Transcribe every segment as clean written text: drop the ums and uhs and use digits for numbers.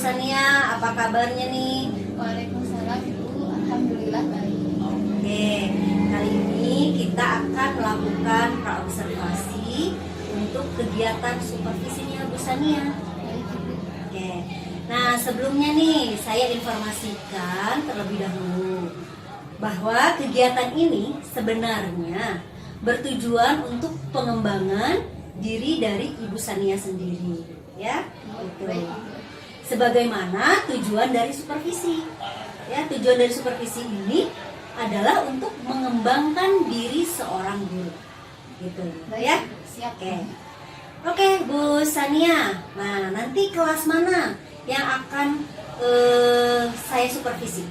Sania, apa kabarnya nih? Waalaikumsalam Ibu, alhamdulillah baik. Oke, kali ini kita akan melakukan praobservasi untuk kegiatan supervisinya Bu Sania. Baik Ibu. Oke, nah sebelumnya nih saya informasikan terlebih dahulu bahwa kegiatan ini sebenarnya bertujuan untuk pengembangan diri dari Ibu Sania sendiri, ya. Gitu. Baik Ibu. Sebagaimana tujuan dari supervisi. Ya, tujuan dari supervisi ini adalah untuk mengembangkan diri seorang guru. Gitu, Baik, ya. Ibu. Siap. Oke. Oke, Bu Sania. Nah, nanti kelas mana yang akan saya supervisi?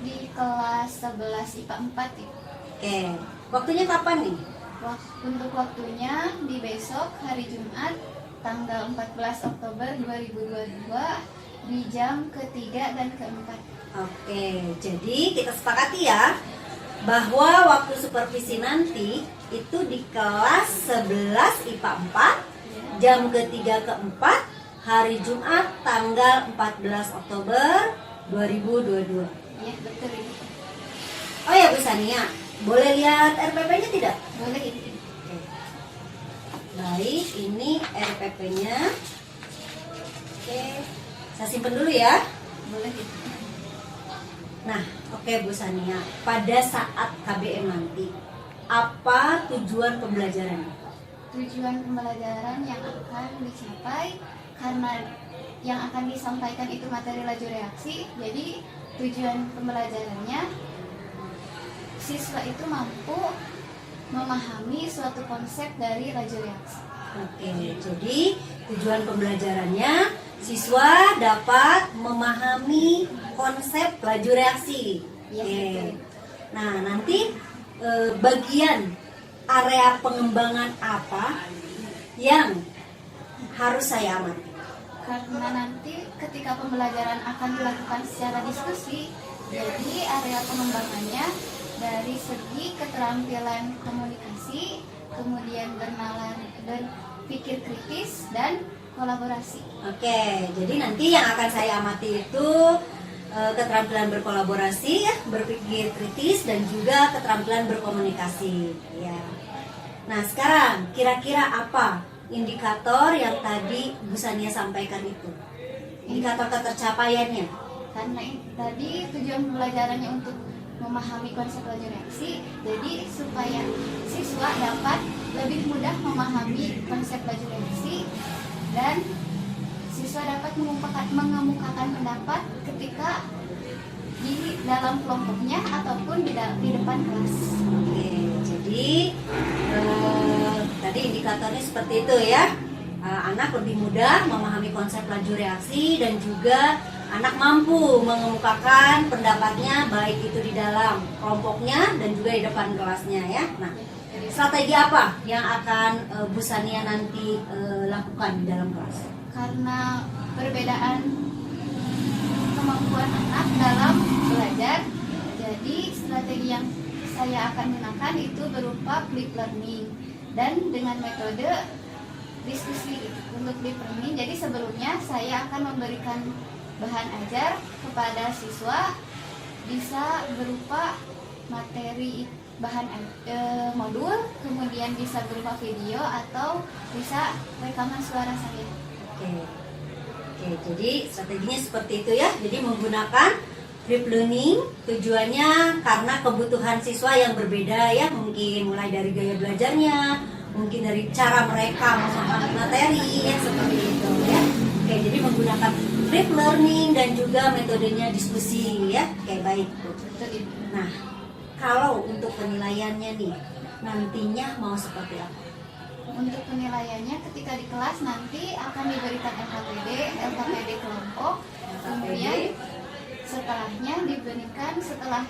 Di kelas 11 IPA 4 Ibu. Oke. Waktunya kapan nih? Untuk waktunya di besok hari Jumat tanggal 14 Oktober 2022 di jam ketiga dan keempat. Oke, jadi kita sepakati ya bahwa waktu supervisi nanti itu di kelas 11 IPA 4 jam ketiga keempat hari Jumat tanggal 14 Oktober 2022. Ya, betul Ibu. Oh ya Bu Sania, boleh lihat RPP-nya tidak? Boleh Ibu. Oke. Baik, ini RPP-nya. Oke, saya simpen dulu ya. Boleh Ibu. Nah, oke Bu Sania, pada saat KBM nanti, apa tujuan pembelajaran? Tujuan pembelajaran yang akan dicapai karena yang akan disampaikan itu materi laju reaksi, jadi tujuan pembelajarannya siswa itu mampu memahami suatu konsep dari laju reaksi. Oke, jadi tujuan pembelajarannya siswa dapat memahami konsep laju reaksi. Iya, Oke. betul. Nah, nanti bagian area pengembangan apa yang harus saya amati? Karena nanti ketika pembelajaran akan dilakukan secara diskusi, jadi area pengembangannya dari segi keterampilan komunikasi, kemudian bernalar, berpikir kritis, dan kolaborasi. Oke, jadi nanti yang akan saya amati itu keterampilan berkolaborasi, ya, berpikir kritis, dan juga keterampilan berkomunikasi. Ya. Nah, sekarang kira-kira apa indikator yang tadi Bu Sania sampaikan itu? Indikator ketercapaiannya. Karena tadi tujuan pembelajarannya untuk memahami konsep laju reaksi, jadi supaya siswa dapat lebih mudah memahami konsep laju reaksi dan siswa dapat mengemukakan pendapat ketika di dalam kelompoknya ataupun di depan kelas. Oke, jadi tadi indikatornya seperti itu ya. Anak lebih mudah memahami konsep laju reaksi dan juga anak mampu mengemukakan pendapatnya baik itu di dalam kelompoknya dan juga di depan kelasnya ya. Nah, strategi apa yang akan Bu Sania nanti lakukan di dalam kelas? Karena perbedaan kemampuan anak dalam belajar, jadi strategi yang saya akan gunakan itu berupa flip learning dan dengan metode diskusi untuk flip learning. Jadi sebelumnya saya akan memberikan bahan ajar kepada siswa, bisa berupa materi bahan modul, kemudian bisa berupa video atau bisa rekaman suara saya. Oke, jadi strateginya seperti itu ya. Jadi menggunakan flip learning tujuannya karena kebutuhan siswa yang berbeda ya. Mungkin mulai dari gaya belajarnya, mungkin dari cara mereka memahami materi ya, seperti itu ya. Oke, jadi menggunakan flip learning dan juga metodenya diskusi ya. Oke, baik Bu. Nah, kalau untuk penilaiannya nih, nantinya mau seperti apa? Untuk penilaiannya ketika di kelas nanti akan diberikan LKPD kelompok, kemudian setelahnya diberikan, setelah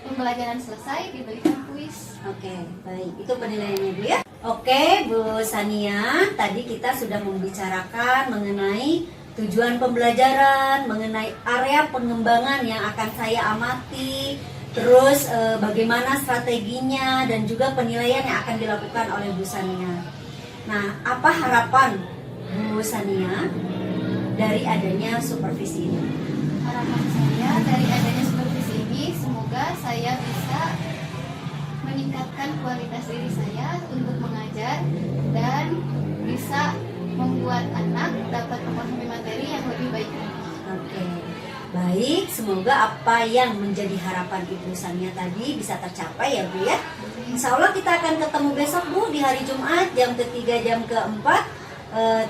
pembelajaran selesai diberikan kuis. Oke, baik. Itu penilaiannya Bu ya. Oke, Bu Sania, tadi kita sudah membicarakan mengenai tujuan pembelajaran, mengenai area pengembangan yang akan saya amati, terus bagaimana strateginya dan juga penilaian yang akan dilakukan oleh Bu Sania. Nah, apa harapan Bu Sania dari adanya supervisi ini? Harapan saya dari adanya supervisi ini, semoga saya bisa meningkatkan kualitas diri saya untuk mengajar dan bisa membuat anak dapat memahami materi yang lebih baik. Oke, baik. Semoga apa yang menjadi harapan Ibu Sania tadi bisa tercapai ya Bu ya. Insya Allah kita akan ketemu besok Bu di hari Jumat jam ketiga jam keempat.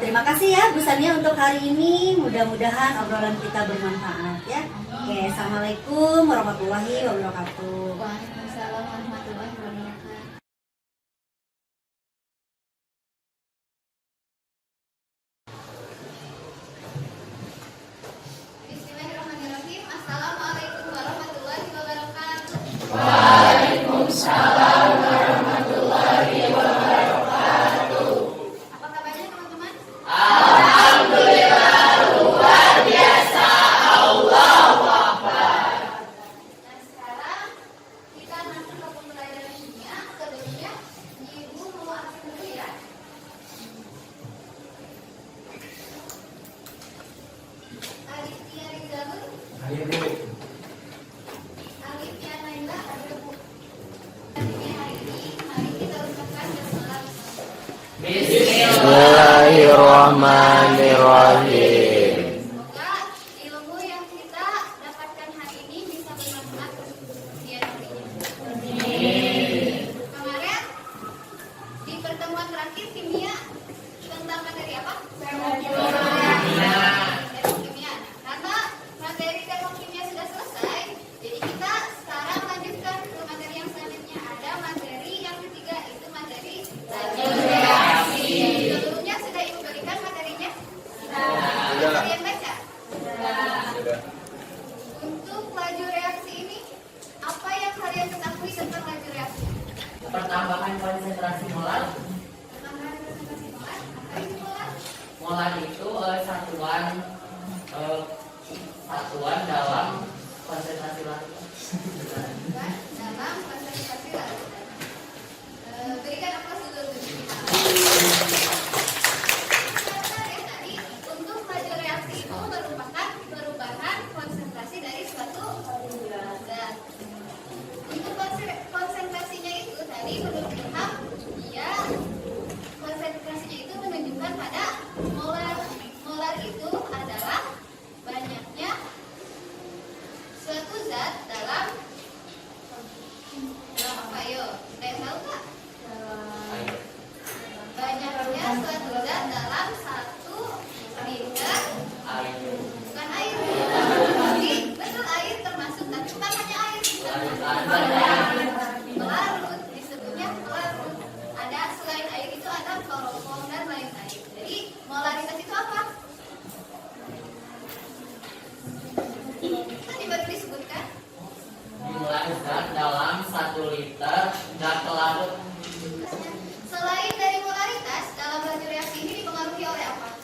Terima kasih ya Bu Sania untuk hari ini. Mudah-mudahan obrolan kita bermanfaat ya. Oke, assalamualaikum warahmatullahi wabarakatuh. Waalaikumsalam warahmatullahi wabarakatuh. Bismillahirrahmanirrahim. Assalamualaikum warahmatullahi wabarakatuh. Waalaikumsalam warahmatullahi wabarakatuh. Apa kabarnya teman-teman? Alhamdulillah luar biasa. Allahu Akbar. Nah, sekarang kita masuk ke pembelajaran kimia. Sebelumnya, Ibu mau absen dulu ya. Aditya Rizalun, Ayo Bu. Alifia Naila, ada Bu. Aditya hari ini, mari kita ucapkan basmalah. Bismillahirrahmanirrahim. Semoga ilmu yang kita dapatkan hari ini bisa bermanfaat untuk kemudian harinya. Kemarin di pertemuan terakhir kimia tentang materi apa? Termokimia. Karena materi termokimia sudah selesai, jadi kita sekarang lanjutkan ke materi yang selanjutnya. Ada materi yang ketiga, itu materi laju reaksi. Sebelumnya sudah Ibu berikan materinya? Sudah. Kalian baca? Untuk laju reaksi ini, apa yang kalian ketahui tentang laju reaksi? Pertambahan konsentrasi molar. Tambahan presentasi molar. Apa itu molar? Molar itu satuan dalam konsentrasi larutan. Dalam konsentrasi larutan. Berikan aplaus dulu untuk kita. Tadi untuk laju reaksi itu merupakan perubahan konsentrasi dari suatu zat. Untuk konsentrasinya itu tadi menurut Ilham, dia konsentrasinya itu menunjukkan pada molar. Molar itu adalah banyaknya suatu zat dalam apa yo? Ada yang tahu nggak? Banyaknya suatu zat dalam 1 liter, bukan air, tapi betul air termasuk, tapi bukan hanya air, pelarut, disebutnya pelarut. Ada selain air itu ada klorofom dan lain-lain. Jadi molaritas itu apa? Tadi baru disebutkan. Jumlah zat dalam 1 liter zat pelarut. Selain dari molaritas, dalam laju reaksi ini dipengaruhi oleh apa?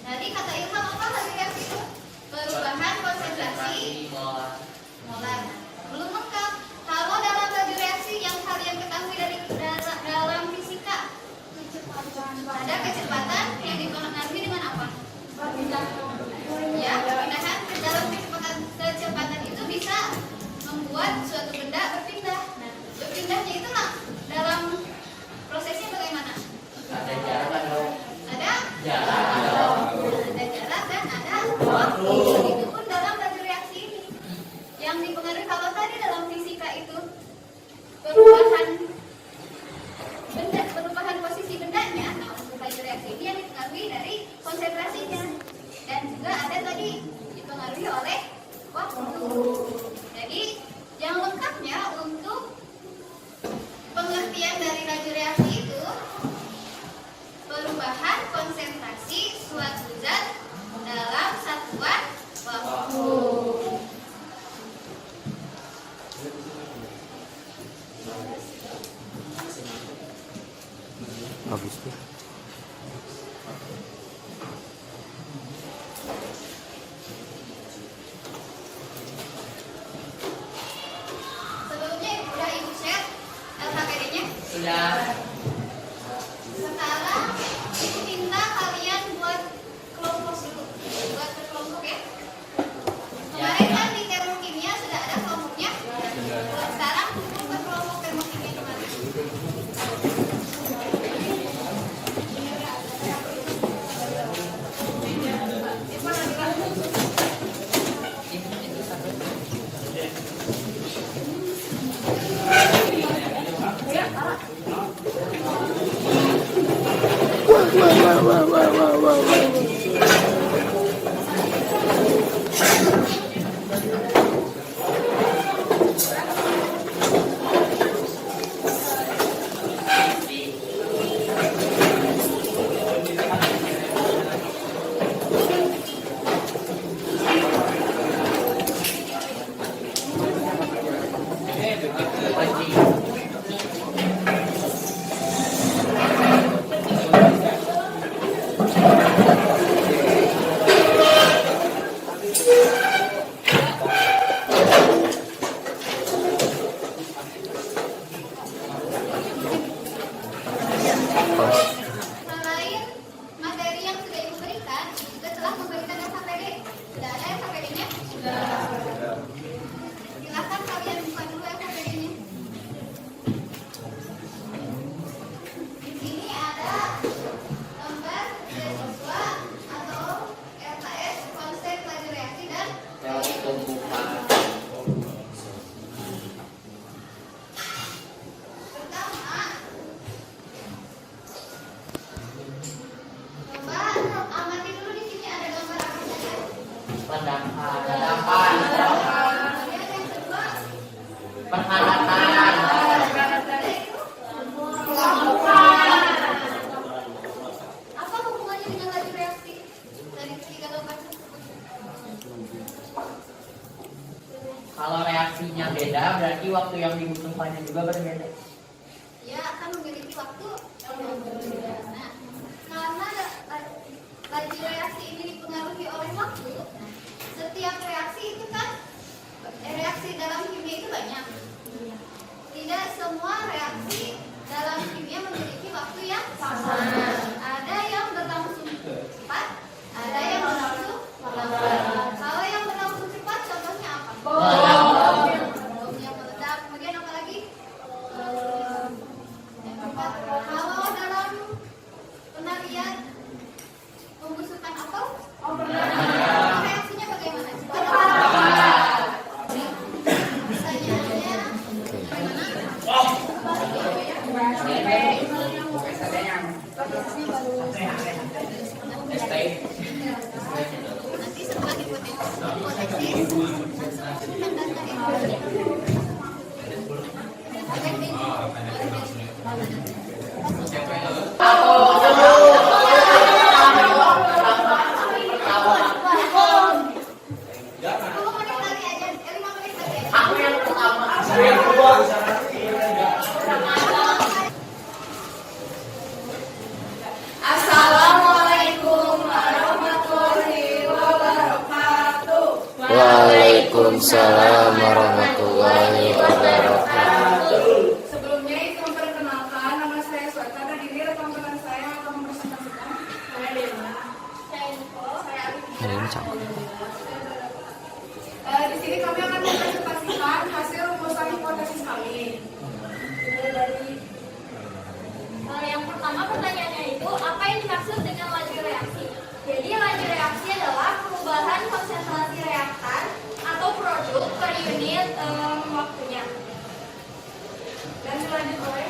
Tadi kata Ilham apa laju reaksi itu? Perubahan konsentrasi molar. molar. Belum lengkap. Kalau dalam laju reaksi yang kalian ketahui dari dalam fisika, ada kecepatan yang dipengaruhi dengan apa? Ya, perpindahan. Dalam kecepatan itu bisa membuat suatu benda berpindah. Nah, berpindahnya itu dalam prosesnya bagaimana? Ada jarak dong. Ada Jarak. ada jarak dan ada waktu. Itu pun dalam laju reaksi ini. Yang dipengaruhi kalau tadi dalam fisika itu perubahan benda, perubahan posisi bendanya. Nah, untuk laju reaksi ini yang dipengaruhi dari konsentrasinya. Dan juga ada tadi dipengaruhi oleh waktu. Jadi yang lengkapnya untuk pengertian dari laju reaksi itu perubahan konsentrasi suatu zat dalam satuan waktu. Bagus tuh. Sebelumnya udah Ibu share LHPD-nya? Sudah. Selain materi yang sudah Ibu berikan, juga telah memberikan SHPD. Sudah ada SHPD-nya? Sudah. Silakan kalian buka dulu SHPD-nya. Di sini ada gambar siswa atau RKS, konsep laju reaksi dan teori tumbuhan. pertama. Coba amati dulu di sini ada gambar apa saja. Pendampaan, Kemudian yang kedua, peralatan, apa hubungannya dengan laju reaksi dari ketiga gambar tersebut? kalau reaksinya beda berarti waktu yang dibutuhkannya juga berbeda. Ya, akan memiliki waktu yang berbeda. Nah, karena laju reaksi ini dipengaruhi oleh waktu, setiap reaksi itu kan reaksi dalam kimia itu banyak. Tidak semua reaksi dalam kimia memiliki waktu yang sama. Ada yang berlangsung cepat, ada yang berlangsung lambat. Kalau yang berlangsung cepat contohnya apa? Bom yang meledak. Kemudian apa lagi? Yang keempat, kalau dalam pernah lihat pembusukan apel? Reaksinya bagaimana? Pertanyaannya bagaimana? Nanti setelah hipotesis langsung mendatang Aku yang pertama. Assalamualaikum warahmatullahi wabarakatuh. Waalaikumsalam warahmatullahi wabarakatuh. Sebelumnya itu memperkenalkan, nama saya Sweta dan ini rekan-rekan saya yang akan mempresentasikan. Saya Dena, saya Niko, saya Alif. Di sini kami akan mempresentasikan hasil rumusan hipotesis kami. Yang pertama pertanyaannya itu apa yang dimaksud dengan laju reaksi? Jadi laju reaksi adalah perubahan konsentrasi reaktan atau produk per unit waktunya. Dan dilanjut oleh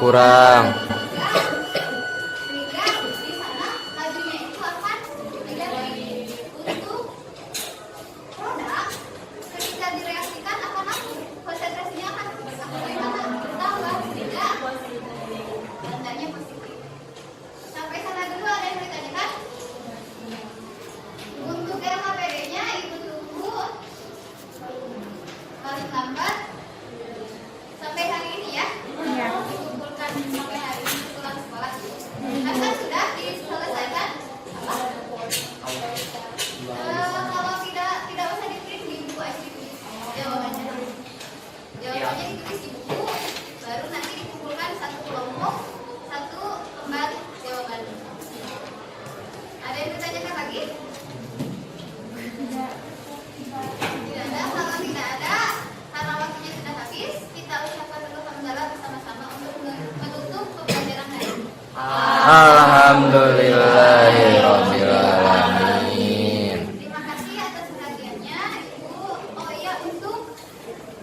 kurang. Sehingga di sana lajunya itu akan negatif. Untuk produk ketika direaksikan akan naik, konsentrasinya akan bagaimana? Bertambah, sehingga tandanya positif. Sampai sana dulu ada yang ditanyakan? Untuk LHPD-nya Ibu tunggu paling lambat sampai hari ini ya. Dikumpulkan sampai hari ini pulang sekolah. Kan sudah diselesaikan apa? Kalau tidak usah ditulis di buku aja ditulis jawabannya. Jawabannya ditulis di buku, baru nanti dikumpulkan satu kelompok, satu lembar jawaban. Ada yang ditanyakan lagi? Tidak ada. Kalau tidak ada, karena waktunya sudah habis, kita ucapkan dulu hamdalah bersama-sama untuk menutup pembelajaran hari ini. Alhamdulillahirabbil alamin. Terima kasih atas perhatiannya, Ibu. Oh iya, untuk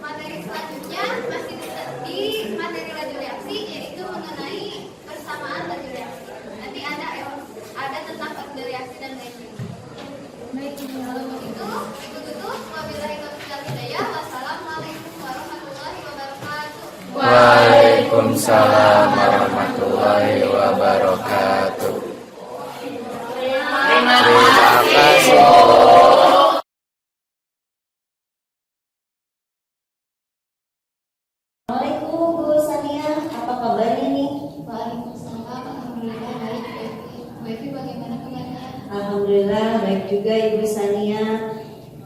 materi selanjutnya masih di materi laju reaksi, yaitu mengenai persamaan laju reaksi. Nanti ada tentang orde reaksi dan lain-lain. Baik, kalau begitu, Ibu tutup. Wabillahi taufiq wal hidayah. Wassalamualaikum warahmatullahi wabarakatuh. Waalaikumsalam warahmatullahi wabarakatuh. Terima kasih. Assalamualaikum Bu Sania, apa kabarnya nih? Waalaikumsalam. Alhamdulillah baik. Bu Evi bagaimana kabarnya? Alhamdulillah baik juga Ibu Sania.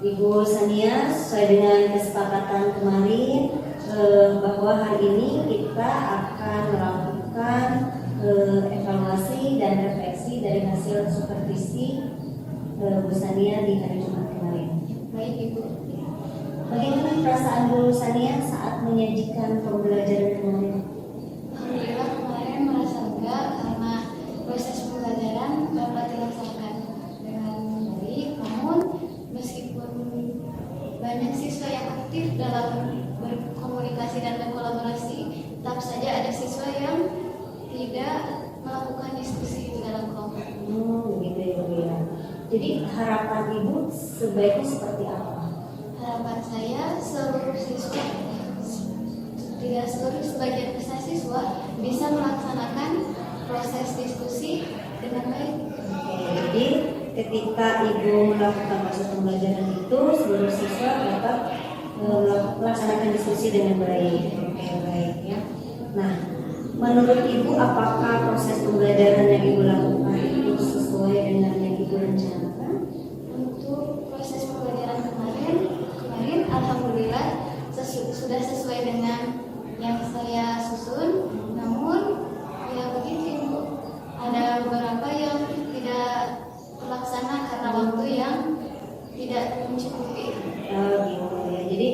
Ibu Sania, sesuai dengan kesepakatan kemarin bahwa hari ini kita akan melakukan evaluasi dan refleksi dari hasil supervisi Bu Sania di hari Jumat kemarin. Baik, Ibu. Bagaimana perasaan Bu Sania saat menyajikan pembelajaran kemarin? Alhamdulillah kemarin merasa lega karena proses pembelajaran dapat dilaksanakan dengan baik. Namun meskipun banyak siswa yang aktif dalam berkomunikasi dan berkolaborasi, tetap saja ada siswa yang tidak melakukan diskusi di dalam kelompok. Begitu ya Bu ya. Jadi harapan Ibu sebaiknya seperti apa? Harapan saya seluruh siswa, tidak seluruh, sebagian besar siswa bisa melaksanakan proses diskusi dengan baik. Jadi ketika Ibu melakukan proses pembelajaran itu, seluruh siswa dapat melaksanakan diskusi dengan baik. Oke, baik ya. Nah, menurut Ibu apakah proses pembelajaran yang Ibu lakukan itu sesuai dengan yang Ibu rencanakan? Untuk proses pembelajaran kemarin alhamdulillah sudah sesuai dengan yang saya susun. Namun ya begitu Ibu, ada beberapa yang tidak terlaksana karena waktu yang tidak mencukupi. Gitu ya. Jadi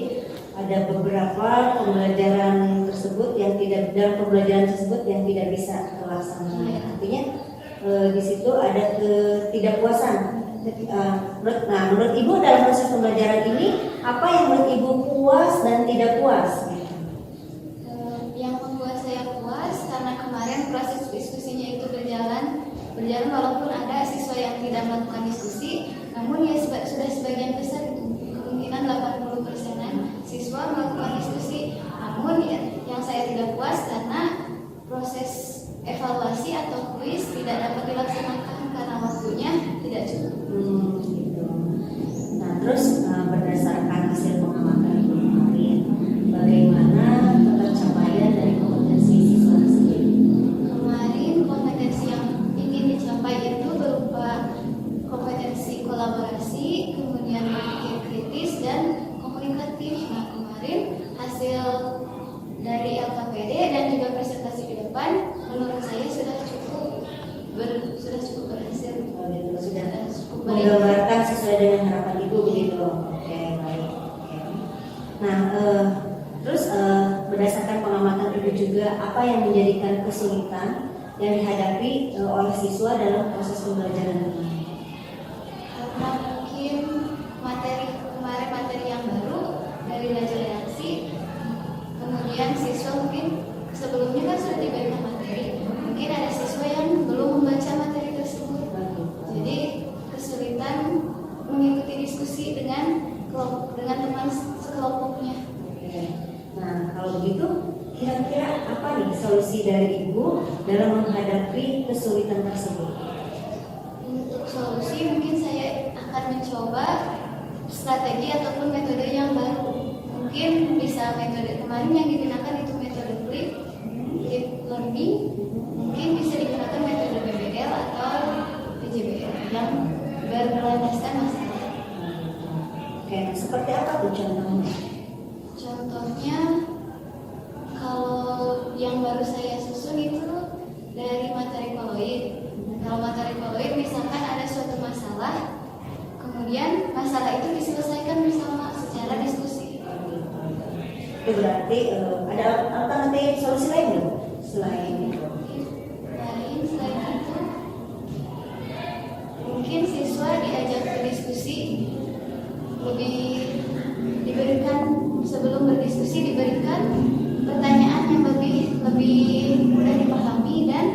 ada beberapa pembelajaran tersebut yang tidak dalam pembelajaran tersebut yang tidak bisa terlaksana. Artinya di situ ada ketidakpuasan. Menurut Ibu dalam proses pembelajaran ini apa yang menurut Ibu puas dan tidak puas? Yang membuat saya puas karena kemarin proses diskusinya itu berjalan walaupun ada siswa yang tidak melakukan diskusi, namun ya sudah sebagian besar, kemungkinan 80%-an siswa melakukan diskusi. Namun ya yang saya tidak puas karena proses evaluasi atau kuis tidak dapat dilaksanakan karena waktunya tidak cukup. Gitu. Nah, terus berdasarkan hasil pengamatan Ibu kemarin, bagaimana pencapaian dari kompetensi siswa sendiri? Kemarin kompetensi yang ingin dicapai itu berupa kompetensi kolaborasi, kemudian berpikir kritis dan komunikatif. Nah, kemarin hasil dari LKPD dan juga presentasi ke depan menurut saya sudah cukup berhasil. Sudah cukup baik. menggambarkan sesuai dengan harapan Ibu begitu. Oke, baik. Oke. Nah, terus berdasarkan pengamatan Ibu juga, apa yang menjadikan kesulitan yang dihadapi oleh siswa dalam proses pembelajaran ini? Karena mungkin materi yang baru dari laju reaksi, kemudian siswa mungkin sebelumnya kan sudah diberikan berdiskusi dengan teman sekelompoknya. Oke. Nah, kalau begitu kira-kira apa nih solusi dari Ibu dalam menghadapi kesulitan tersebut? Untuk solusi mungkin saya akan mencoba strategi ataupun metode yang baru. Mungkin bisa metode kemarin yang digunakan itu metode flip learning. Mungkin bisa digunakan metode BBL atau PJBL yang berlandaskan masalah. Oke, seperti apa tuh contohnya? Contohnya kalau yang baru saya susun itu dari materi koloid. Kalau materi koloid misalkan ada suatu masalah, kemudian masalah itu diselesaikan bersama secara diskusi. Itu berarti ada alternatif solusi lain nggak selain itu? Selain itu, mungkin siswa diajak berdiskusi, lebih diberikan sebelum berdiskusi diberikan pertanyaan yang lebih mudah dipahami dan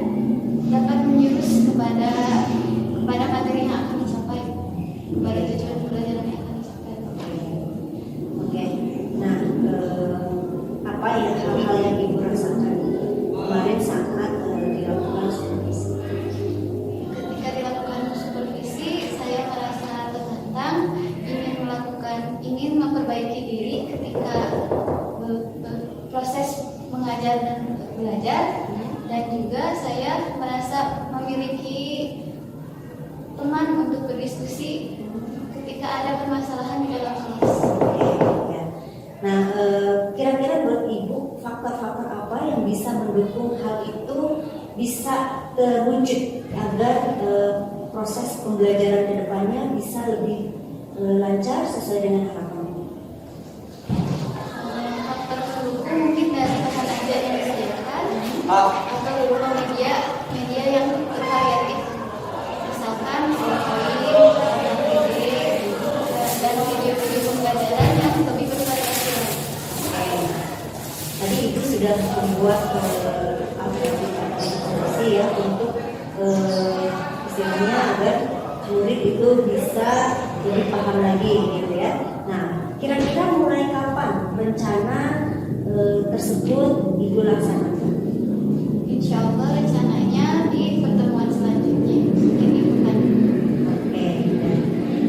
dapat menjurus kepada materi yang akan dicapai, kepada tujuan pembelajaran yang akan dicapai. Oke. Nah, apa ya hal-hal yang Ibu rasakan kemarin saat dilakukan supervisi? Ketika dilakukan supervisi, saya merasa tertantang, ingin memperbaiki diri ketika proses mengajar dan belajar, dan juga saya merasa memiliki teman untuk berdiskusi ketika ada permasalahan di dalam kelas. Ya. Nah, kira-kira buat Ibu faktor-faktor apa yang bisa mendukung hal itu bisa terwujud agar proses pembelajaran ke depannya bisa lebih lancar sesuai dengan harapan? Faktor pendukung mungkin dari bahan ajar yang disediakan atau berupa media yang bervariatif, misalkan PowerPoint, dan video-video pembelajaran yang lebih bervariatif. Tadi Ibu sudah membuat aplikasi ya untuk istilahnya agar murid itu bisa lebih paham lagi gitu ya. Nah, kira-kira mulai kapan rencana tersebut Ibu laksanakan? Insya Allah rencananya di pertemuan selanjutnya ini bukan. Oke,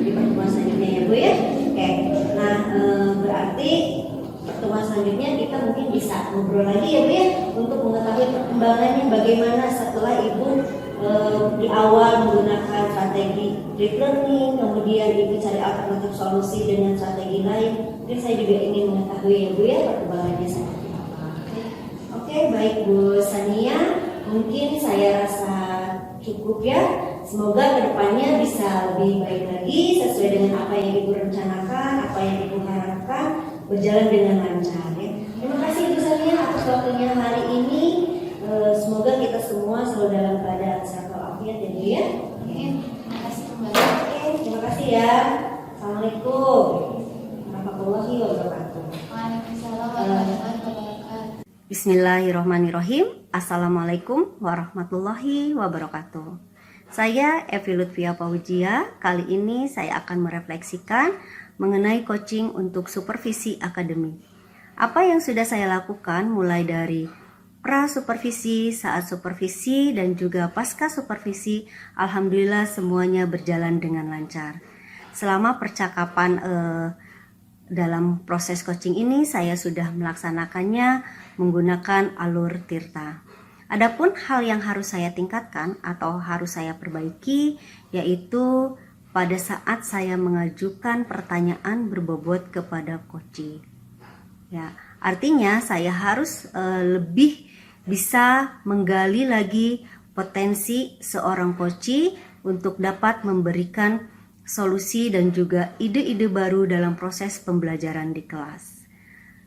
di pertemuan selanjutnya ya Bu ya. Oke, nah berarti pertemuan selanjutnya kita mungkin bisa ngobrol lagi ya Bu ya untuk mengetahui perkembangannya bagaimana setelah Ibu di awal menggunakan strategi deep learning, kemudian Ibu cari alternatif solusi dengan strategi lain. Mungkin saya juga ingin mengetahui ya Bu ya perkembangannya seperti apa. Oke, baik Bu Sania, mungkin saya rasa cukup ya. Semoga kedepannya bisa lebih baik lagi sesuai dengan apa yang Ibu rencanakan, apa yang Ibu harapkan berjalan dengan lancar ya. Terima kasih Ibu Sania atas waktunya hari ini. Semoga kita semua selalu dalam keadaan sehat walafiat ya Bu ya. Terima kasih kembali. Oke, terima kasih ya. Assalamualaikum warahmatullahi wabarakatuh. Waalaikumsalam warahmatullahi wabarakatuh. Bismillahirrahmanirrahim. Assalamualaikum warahmatullahi wabarakatuh. Saya Evi Lutfia Paujia. Kali ini saya akan merefleksikan mengenai coaching untuk supervisi akademik. Apa yang sudah saya lakukan mulai dari pra-supervisi, saat supervisi, dan juga pasca supervisi, alhamdulillah semuanya berjalan dengan lancar. Selama percakapan dalam proses coaching ini, saya sudah melaksanakannya menggunakan alur Tirta. Adapun hal yang harus saya tingkatkan atau harus saya perbaiki, yaitu pada saat saya mengajukan pertanyaan berbobot kepada coachee. Ya, artinya saya harus lebih bisa menggali lagi potensi seorang coachee untuk dapat memberikan solusi dan juga ide-ide baru dalam proses pembelajaran di kelas.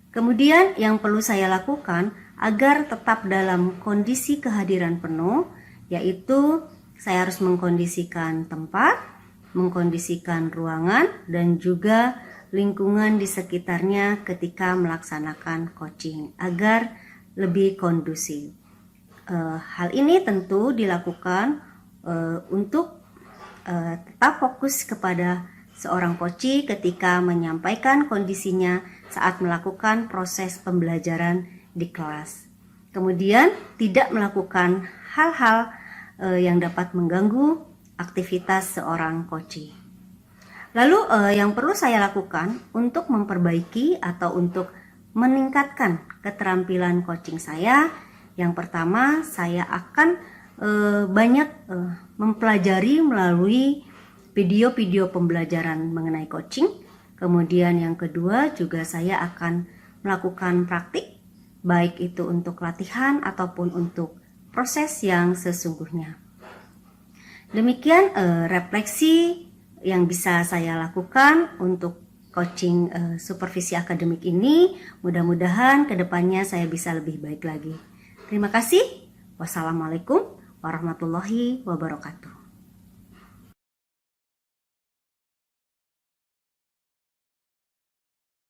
Kemudian yang perlu saya lakukan agar tetap dalam kondisi kehadiran penuh, yaitu saya harus mengkondisikan tempat, mengkondisikan ruangan, dan juga lingkungan di sekitarnya ketika melaksanakan coaching agar lebih kondusif. Hal ini tentu dilakukan untuk tetap fokus kepada seorang coach ketika menyampaikan kondisinya saat melakukan proses pembelajaran di kelas. Kemudian tidak melakukan hal-hal yang dapat mengganggu aktivitas seorang coach. Lalu yang perlu saya lakukan untuk memperbaiki atau untuk meningkatkan keterampilan coaching saya, yang pertama saya akan banyak mempelajari melalui video-video pembelajaran mengenai coaching. Kemudian yang kedua juga saya akan melakukan praktik, baik itu untuk latihan ataupun untuk proses yang sesungguhnya. Demikian refleksi yang bisa saya lakukan untuk coaching supervisi akademik ini. Mudah-mudahan kedepannya saya bisa lebih baik lagi. Terima kasih. Wassalamualaikum warahmatullahi wabarakatuh.